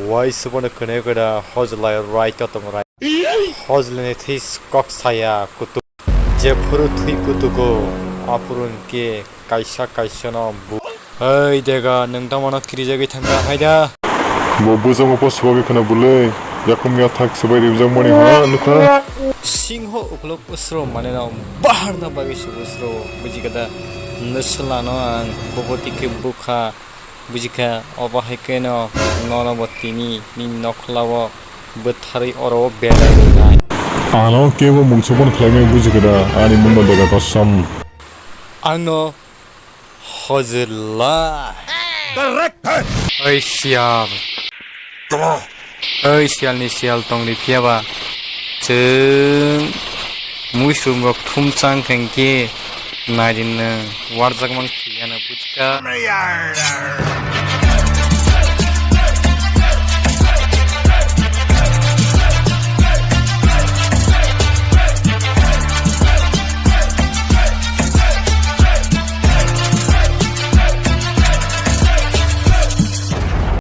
와이스번에 그네그라 허즐라이 라이트였던 거라 허즐레네 테이스 꽉사야 그것도 제프로 트위크두고 앞으로는 게 깔샤깔샤나 무 어이 내가 능담하나 기리자기 탄가 하이다 뭐 무슨 거 수업이 그나 불래 약간 탁 수업이 입장머니 하나 누가 싱호 우클럭 우스로 마네나 바르나 바기시 우스로 무지가다 느슬라노안 보보티케 부카 무지카 어바하이케노 너너버티니 닌 너클라워 버타리 어로 베라이나 아노 게임은 뭉쳐보는 타이밍 무지그다 아니 뭔가 내가 거썸 아노 허즐라 어이 시알 어이 시알니 시알 똥리 피아바 즉 무슈먹 툼짱 갱기 나리는 와르작망 티야나 부지카